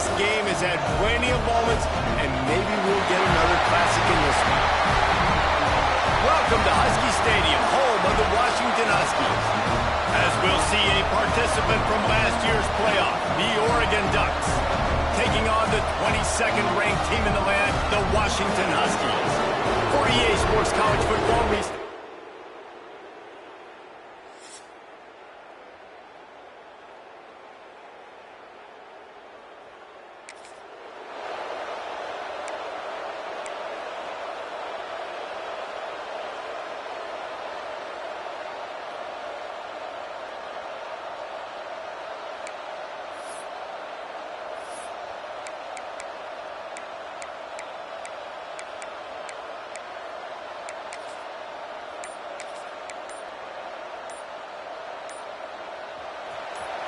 This game has had plenty of moments, and maybe we'll get another classic in this one. Welcome to Husky Stadium, home of the Washington Huskies. As we'll see a participant from last year's playoff, the Oregon Ducks, taking on the 22nd ranked team in the land, the Washington Huskies. For EA Sports College Football,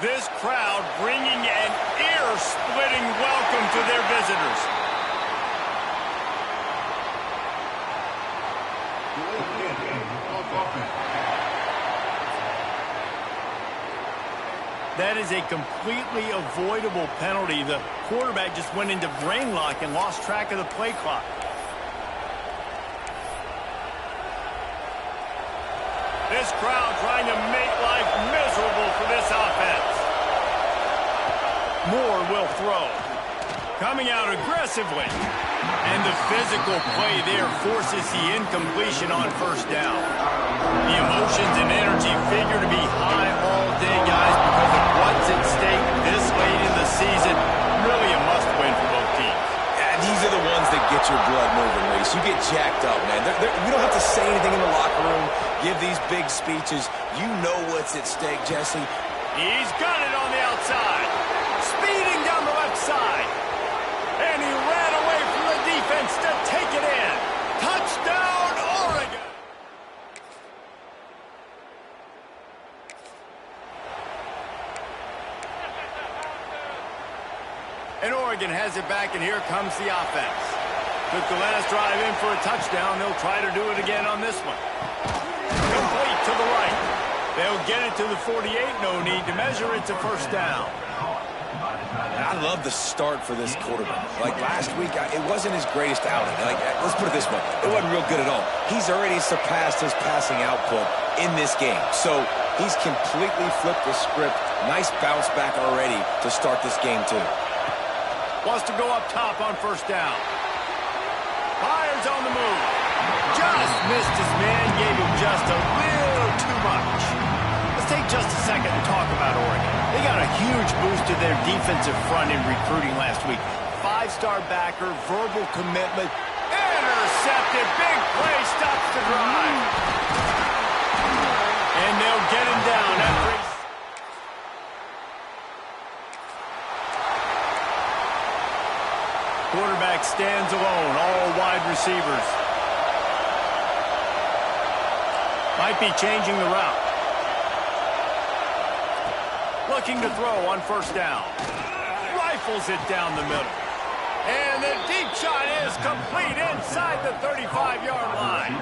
this crowd bringing an ear-splitting welcome to their visitors. That is a completely avoidable penalty. The quarterback just went into brain lock and lost track of the play clock. This crowd trying to make life miserable for this offense. Moore will throw. Coming out aggressively. And the physical play there forces the incompletion on first down. The emotions and energy figure to be high all day, guys, because of what's at stake this late in the season. Really a must-win for both teams. Yeah, these are the ones that get your blood moving, Reese. You get jacked up, man. You don't have to say anything in the locker room, give these big speeches. You know what's at stake, Jesse. He's got it on the outside. Speeding down the left side. And he ran away from the defense to take it in. Touchdown, Oregon! And Oregon has it back, and here comes the offense. Took the last drive in for a touchdown. They'll try to do it again on this one. Complete to the right. They'll get it to the 48. No need to measure it to first down. I love the start for this quarterback. Like last week, it wasn't his greatest outing. Like, let's put it this way. It wasn't real good at all. He's already surpassed his passing output in this game. So he's completely flipped the script. Nice bounce back already to start this game, too. Wants to go up top on first down. Fires on the move. Just missed his man. Gave him just a little too much. Let's take just a second to talk about Oregon. They got a huge boost to their defensive front in recruiting last week. Five-star backer, verbal commitment, intercepted, big play, stops the drive. And they'll get him down after he... Quarterback stands alone, all wide receivers. Might be changing the route. Looking to throw on first down. Rifles it down the middle. And the deep shot is complete inside the 35-yard line.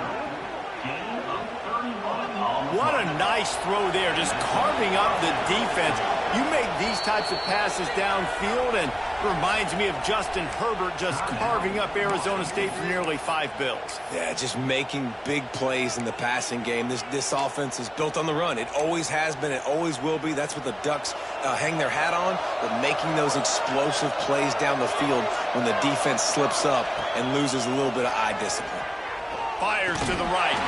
What a nice throw there, just carving up the defense. You make these types of passes downfield, and it reminds me of Justin Herbert just carving up Arizona State for nearly 5 bills. Yeah, just making big plays in the passing game. This offense is built on the run. It always has been. It always will be. That's what the Ducks hang their hat on, but making those explosive plays down the field when the defense slips up and loses a little bit of eye discipline. Fires to the right.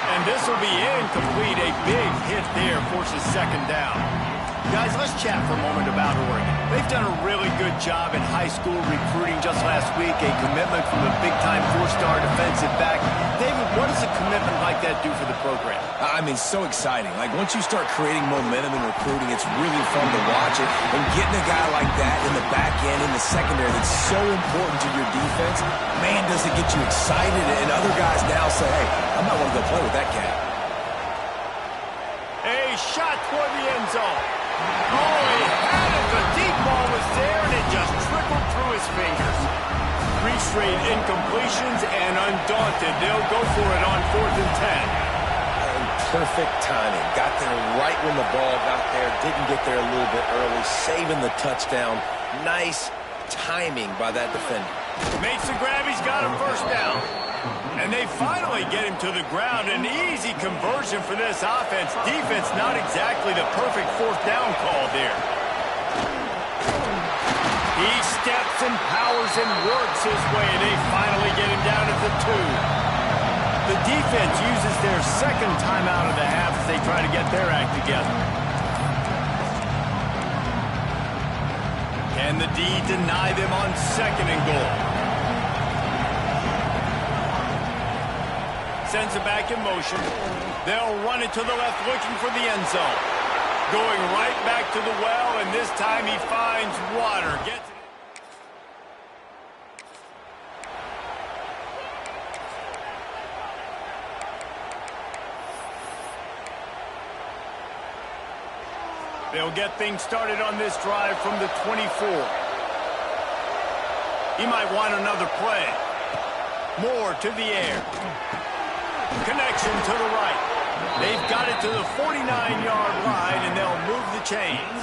And this will be incomplete. A big hit there forces second down. Guys, let's chat for a moment about Oregon. They've done a really good job in high school recruiting just last week. A commitment from a big-time 4-star defensive back. David, what does a commitment like that do for the program? I mean, so exciting. Like, once you start creating momentum in recruiting, it's really fun to watch it. And getting a guy like that in the back end, in the secondary, that's so important to your defense, man, does it get you excited. And other guys now say, hey, I might want to go play with that cat. A shot toward the end zone. Oh, he had it. The deep ball was there, and it just trickled through his fingers. 3 straight incompletions, and undaunted, they'll go for it on 4th and 10. Perfect timing. Got there right when the ball got there. Didn't get there a little bit early. Saving the touchdown. Nice, timing by that defender. Makes the grab. He's got a first down. And they finally get him to the ground. An easy conversion for this offense. Defense not exactly the perfect fourth down call there. He steps and powers and works his way, and they finally get him down at the 2. The defense uses their second timeout of the half as they try to get their act together. Can the D deny them on 2nd and goal? Sends it back in motion. They'll run it to the left, looking for the end zone. Going right back to the well, and this time he finds water. Gets it. They'll get things started on this drive from the 24. He might want another play. Moore to the air. Connection to the right. They've got it to the 49-yard line, and they'll move the chains.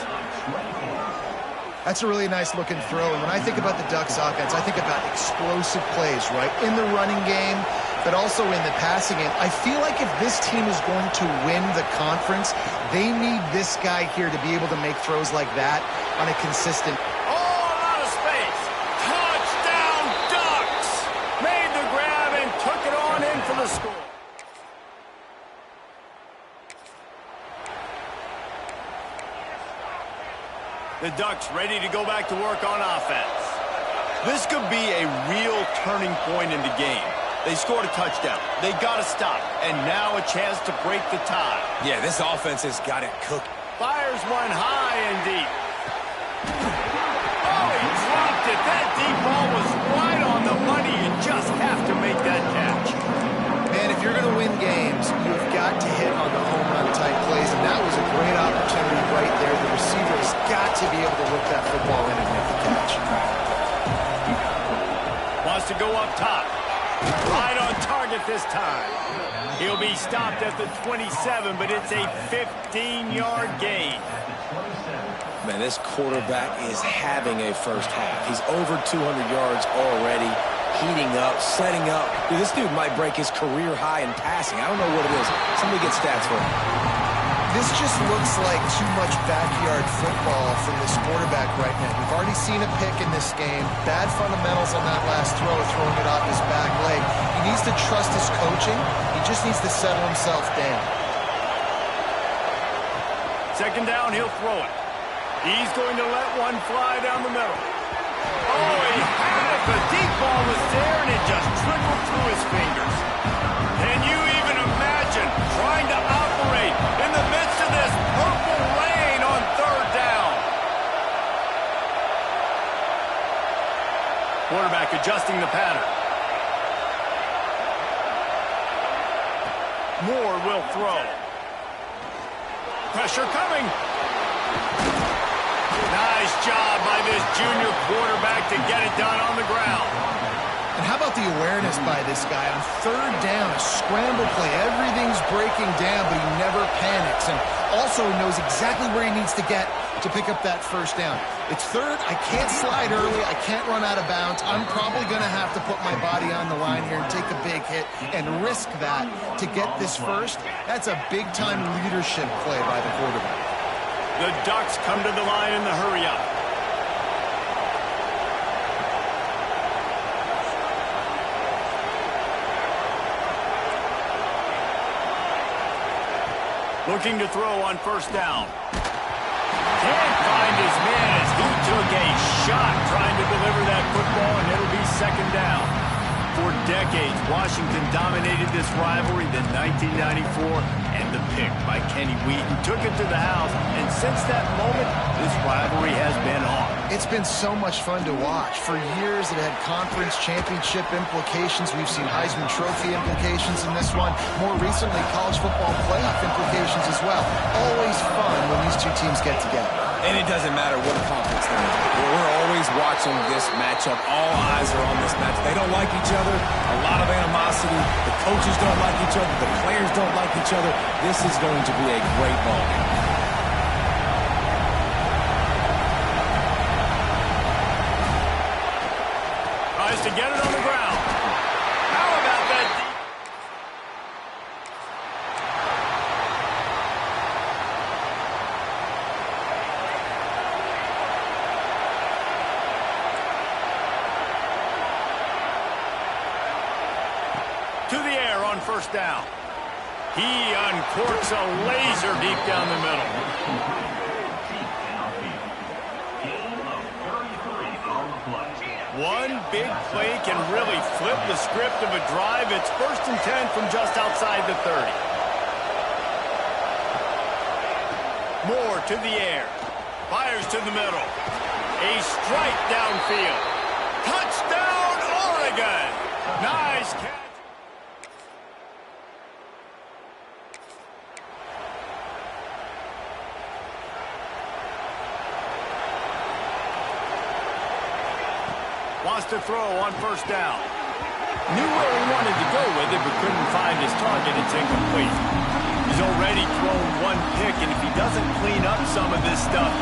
That's a really nice looking throw. And when I think about the Ducks offense, I think about explosive plays, right? In the running game, but also in the passing game. I feel like if this team is going to win the conference, they need this guy here to be able to make throws like that on a consistent. All out of space. Touchdown, Ducks! Made the grab and took it on in for the score. The Ducks ready to go back to work on offense. This could be a real turning point in the game. They scored a touchdown. They got to stop. And now a chance to break the tie. Yeah, this offense has got it cooked. Fires one high and deep. Oh, he dropped it. That deep ball was right on the money. You just have to make that catch. Man, if you're going to win games, you've got to hit on the home run type plays, and that was a great opportunity right there. The receiver has got to be able to whip that football in and make the catch. Wants to go up top. Right on target this time. He'll be stopped at the 27, but it's a 15-yard gain. Man, this quarterback is having a first half. He's over 200 yards already, heating up, setting up. Dude, this dude might break his career high in passing. I don't know what it is. Somebody get stats for him. This just looks like too much backyard football from this quarterback right now. We've already seen a pick in this game. Bad fundamentals on that last throw, throwing it off his back leg. He needs to trust his coaching. He just needs to settle himself down. 2nd down, he'll throw it. He's going to let one fly down the middle. Oh, he had it. The deep ball was there, and it just trickled through his fingers. Can you even imagine trying to operate in the midst of this purple rain on 3rd down? Quarterback adjusting the pattern. Moore will throw. Pressure coming. Nice job by this junior quarterback to get it done on the ground. And how about the awareness by this guy on 3rd down, a scramble play. Everything's breaking down, but he never panics. And also knows exactly where he needs to get to pick up that 1st down. It's 3rd. I can't slide early. I can't run out of bounds. I'm probably going to have to put my body on the line here and take a big hit and risk that to get this 1st. That's a big-time leadership play by the quarterback. The Ducks come to the line in the hurry-up. Looking to throw on 1st down. Can't find his man as he took a shot trying to deliver that football, and it'll be 2nd down. For decades, Washington dominated this rivalry. Then 1994 and the pick by Kenny Wheaton took it to the house, and since that moment, this rivalry has been on. It's been so much fun to watch. For years, it had conference championship implications. We've seen Heisman Trophy implications in this one. More recently, college football playoff implications as well. Always fun when these two teams get together. And it doesn't matter what conference they're in. We're always watching this matchup. All eyes are on this match. They don't like each other. A lot of animosity. The coaches don't like each other. The players don't like each other. This is going to be a great ball game. to get it on the ground. How about that? To the air on first down. He uncorks a laser deep down the middle. One big play can really flip the script of a drive. It's 1st and 10 from just outside the 30. Moore to the air. Fires to the middle. A strike downfield. Touchdown, Oregon! Nice catch. Wants to throw on first down. Knew where he wanted to go with it, but couldn't find his target. It's incomplete. He's already thrown one pick, and if he doesn't clean up some of this stuff,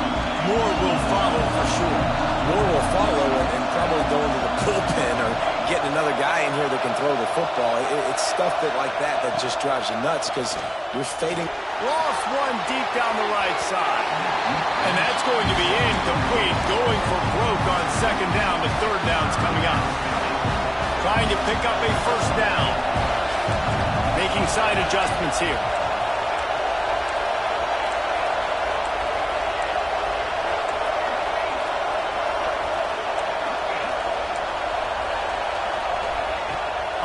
more will follow for sure. More will follow and probably go into the bullpen or getting another guy in here that can throw the football. It's stuff like that just drives you nuts because you're fading. Lost one deep down the right side. And that's going to be incomplete. Going for broke on second down. The third down's coming up. Trying to pick up a first down. Making side adjustments here.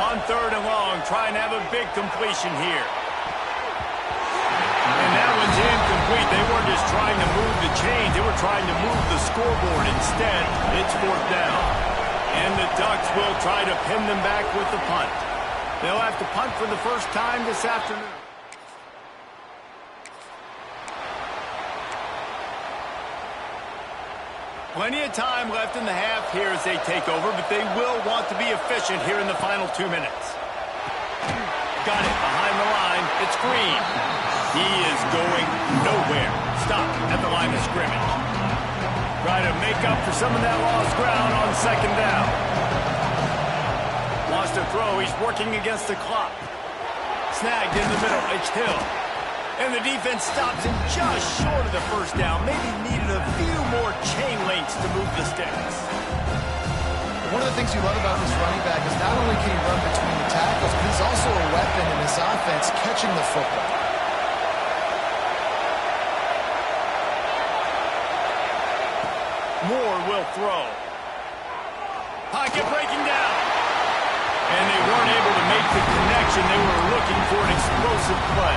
On third and long, trying to have a big completion here. And that one's incomplete. They weren't just trying to move the chains. They were trying to move the scoreboard. Instead, it's fourth down. And the Ducks will try to pin them back with the punt. They'll have to punt for the first time this afternoon. Plenty of time left in the half here as they take over, but they will want to be efficient here in the final 2 minutes. Got it behind the line. It's Green. He is going nowhere. Stop at the line of scrimmage. Try to make up for some of that lost ground on second down. Wants to throw. He's working against the clock. Snagged in the middle. It's Hill. And the defense stops him just short of the first down. Maybe needed a few more chain links to move the sticks. One of the things you love about this running back is not only can he run between the tackles, but he's also a weapon in this offense catching the football. Moore will throw. Pocket breaking down. And they weren't able to make the connection. They were looking for an explosive play.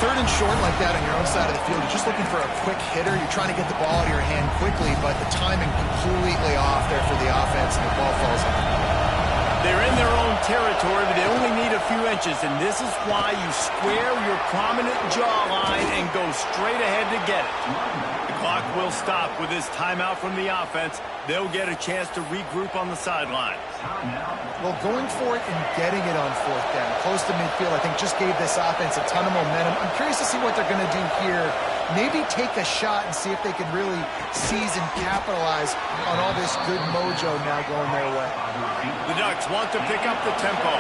Third and short like that on your own side of the field, you're just looking for a quick hitter. You're trying to get the ball out of your hand quickly, but the timing completely off there for the offense, and the ball falls in. They're in their own territory, but they only need a few inches, and this is why you square your prominent jawline and go straight ahead to get it. The clock will stop with this timeout from the offense. They'll get a chance to regroup on the sideline. Well, going for it and getting it on fourth down, close to midfield, I think just gave this offense a ton of momentum. I'm curious to see what they're going to do here. Maybe take a shot and see if they can really seize and capitalize on all this good mojo now going their way. The Ducks want to pick up the tempo.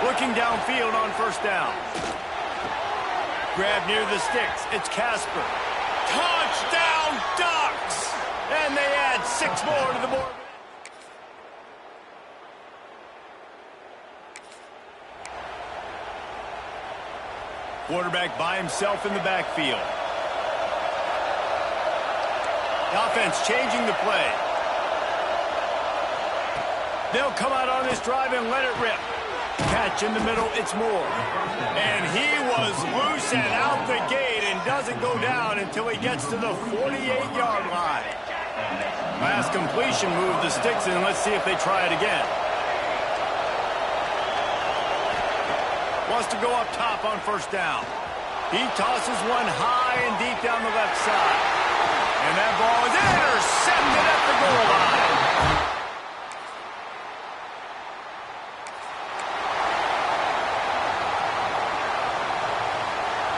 Looking downfield on first down. Grab near the sticks. It's Casper. Touchdown, Ducks! And they add 6 more to the board. Quarterback by himself in the backfield. The offense changing the play. They'll come out on this drive and let it rip. Catch in the middle, it's Moore. And he was loose and out the gate and doesn't go down until he gets to the 48-yard line. Last completion moved the sticks in. Let's see if they try it again. Wants to go up top on first down. He tosses one high and deep down the left side. And that ball is intercepted at the goal line.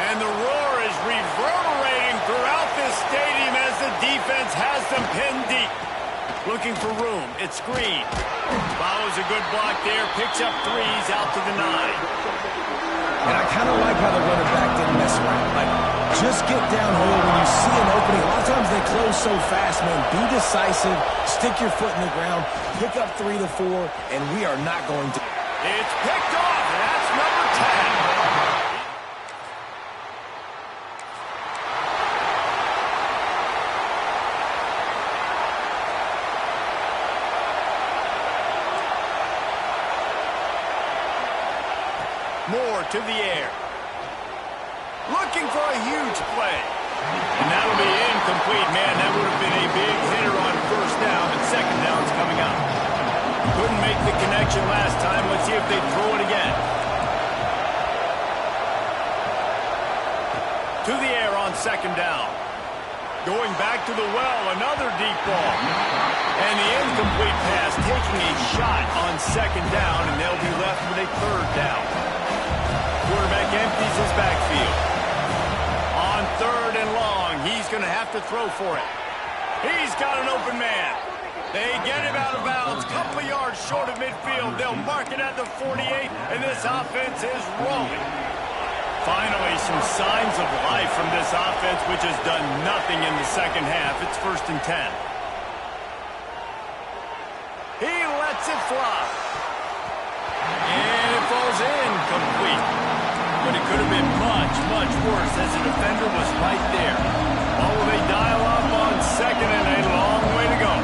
And the roar is reverberating throughout this stadium as the offense has them pinned deep. Looking for room. It's screen. Follows a good block there. Picks up threes out to the 9. And I kind of like how the running back didn't mess around. Like, just get downhill when you see an opening. A lot of times they close so fast, man. Be decisive. Stick your foot in the ground. Pick up 3 to 4, and we are not going to. It's picked off. That's number 10. Moore to the air. Looking for a huge play. And that'll be incomplete, man. That would have been a big hitter on first down, and second down's coming up. Couldn't make the connection last time. Let's see if they throw it again. To the air on second down. Going back to the well, another deep ball. And the incomplete pass taking a shot on second down, and they'll be left with a third down. Quarterback empties his backfield. On third and long, he's going to have to throw for it. He's got an open man. They get him out of bounds, couple of yards short of midfield. They'll mark it at the 48, and this offense is rolling. Finally, some signs of life from this offense, which has done nothing in the second half. It's 1st and 10. He lets it fly. And it falls incomplete. But it could have been much, much worse as the defender was right there. Oh, they dial up on second and a long way to go.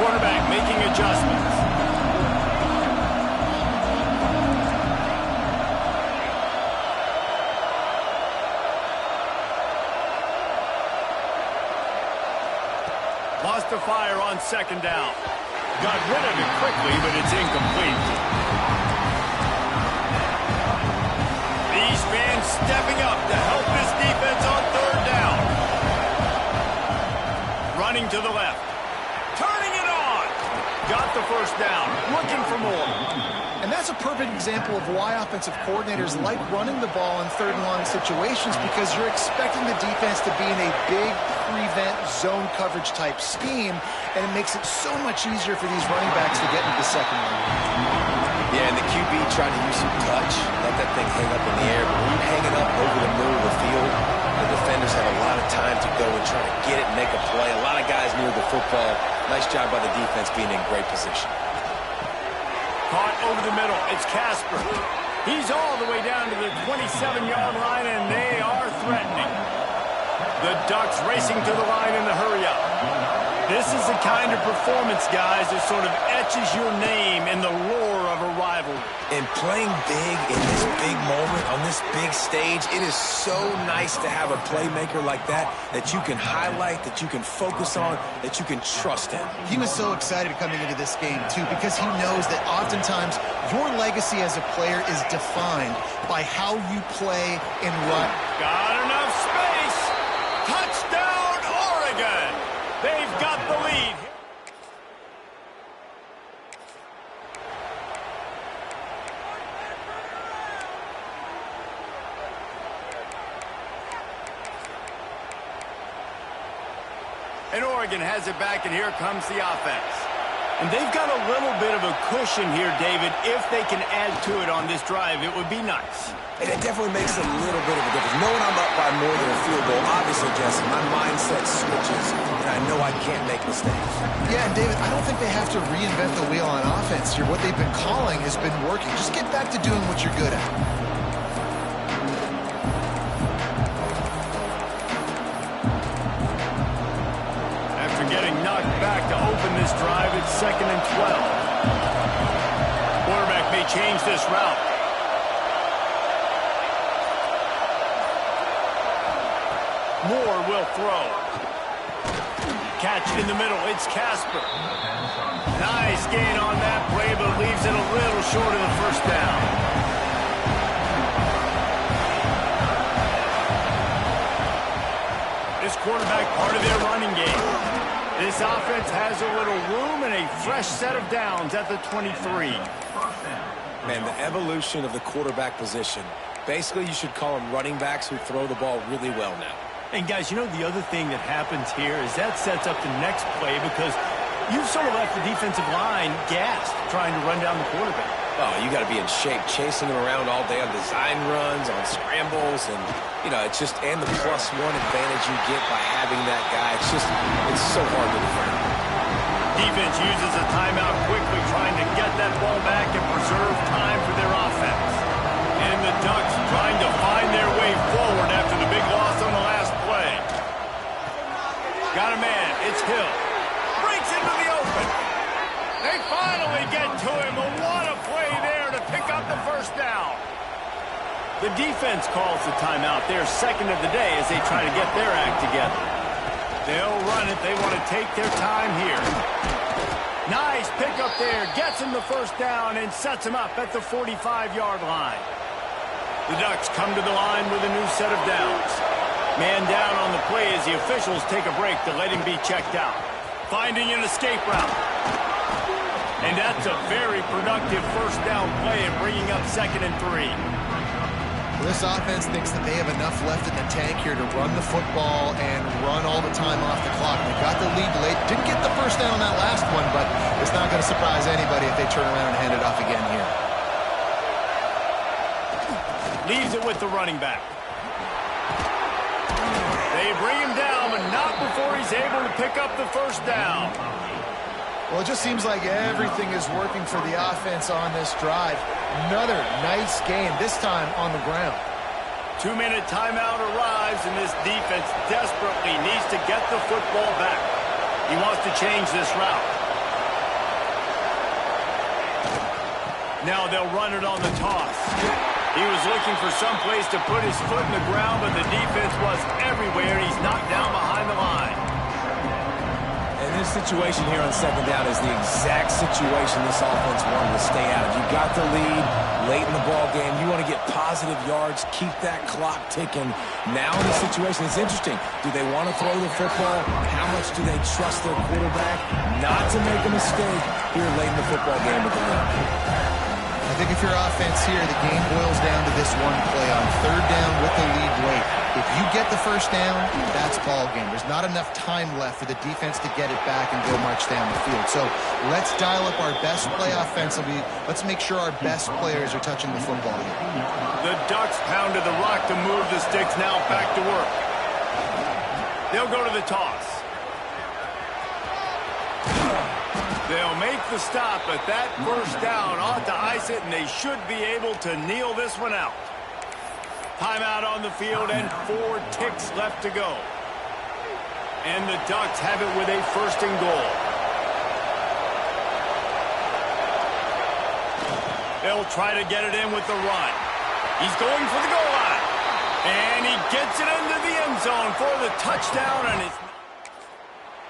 Quarterback making adjustments. Lost the fire on second down. Got rid of it quickly, but it's incomplete. These fans stepping up to help this defense on third down. Running to the left. Turning it on. Got the first down. Looking for more. And that's a perfect example of why offensive coordinators like running the ball in third and long situations, because you're expecting the defense to be in a big prevent zone coverage type scheme, and it makes it so much easier for these running backs to get into the second line. Yeah, and the QB trying to use some touch, let that thing hang up in the air. But when you hang it up over the middle of the field, the defenders have a lot of time to go and try to get it and make a play. A lot of guys near the football. Nice job by the defense being in great position. Caught over the middle. It's Casper. He's all the way down to the 27-yard line, and they are threatening. The Ducks racing to the line in the hurry-up. This is the kind of performance, guys, that sort of etches your name in the lore of a rivalry. And playing big in this big moment, on this big stage, it is so nice to have a playmaker like that you can highlight, that you can focus on, that you can trust in. He was so excited coming into this game, too, because he knows that oftentimes your legacy as a player is defined by how you play and run. Got enough space. Touchdown, Oregon. They've got the lead. And Oregon has it back, and here comes the offense. And they've got a little bit of a cushion here, David. If they can add to it on this drive, it would be nice. And it definitely makes a little bit of a difference. Knowing I'm up by more than a field goal, obviously, Jesse, my mindset switches, and I know I can't make mistakes. Yeah, and David, I don't think they have to reinvent the wheel on offense here. What they've been calling has been working. Just get back to doing what you're good at. Getting knocked back to open this drive. It's 2nd and 12. Quarterback may change this route. Moore will throw. Catch in the middle. It's Casper. Nice gain on that play, but leaves it a little short of the first down. This quarterback part of their running game. This offense has a little room and a fresh set of downs at the 23. Man, the evolution of the quarterback position. Basically, you should call them running backs who throw the ball really well now. And guys, you know the other thing that happens here is that sets up the next play because you've sort of left the defensive line gassed trying to run down the quarterback. Oh, you got to be in shape, chasing him around all day on design runs, on scrambles, and, you know, it's just, and the +1 advantage you get by having that guy. It's so hard to defend. Defense uses a timeout quickly, trying to get that ball back and preserve time for their offense. And the Ducks trying to find their way forward after the big loss on the last play. Got a man. It's Hill. Breaks into the open. They finally get to him. But what a play there to pick up the first down. The defense calls the timeout. They're second of the day as they try to get their act together. They'll run it. They want to take their time here. Nice pickup there. Gets him the first down and sets him up at the 45-yard line. The Ducks come to the line with a new set of downs. Man down on the play as the officials take a break to let him be checked out. Finding an escape route. And that's a very productive first down play and bringing up 2nd and 3. Well, this offense thinks that they have enough left in the tank here to run the football and run all the time off the clock. They got the lead late. Didn't get the first down on that last one, but it's not going to surprise anybody if they turn around and hand it off again here. Leaves it with the running back. They bring him down, but not before he's able to pick up the first down. Well, it just seems like everything is working for the offense on this drive. Another nice game, this time on the ground. 2-minute timeout arrives, and this defense desperately needs to get the football back. He wants to change this route. Now they'll run it on the toss. He was looking for some place to put his foot in the ground, but the defense was everywhere. He's knocked down behind the line. And this situation here on 2nd down is the exact situation this offense wanted to stay out of. You got the lead late in the ball game. You want to get positive yards, keep that clock ticking. Now in this situation, it's interesting. Do they want to throw the football? How much do they trust their quarterback not to make a mistake here late in the football game with the lead? I think if you're offense here, the game boils down to this one play on 3rd down with the lead late. If you get the first down, that's ball game. There's not enough time left for the defense to get it back and go march down the field. So let's dial up our best play offensively. Let's make sure our best players are touching the football here. The Ducks pounded the rock to move the sticks. Now back to work. They'll go to the toss. They'll make the stop, but that first down ought to ice it, and they should be able to kneel this one out. Timeout on the field and 4 ticks left to go. And the Ducks have it with a 1st and goal. They'll try to get it in with the run. He's going for the goal line. And he gets it into the end zone for the touchdown, and it's...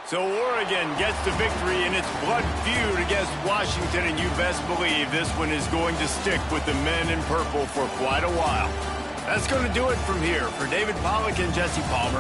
So Oregon gets the victory in its blood feud against Washington, and you best believe this one is going to stick with the men in purple for quite a while. That's going to do it from here. For David Pollack and Jesse Palmer.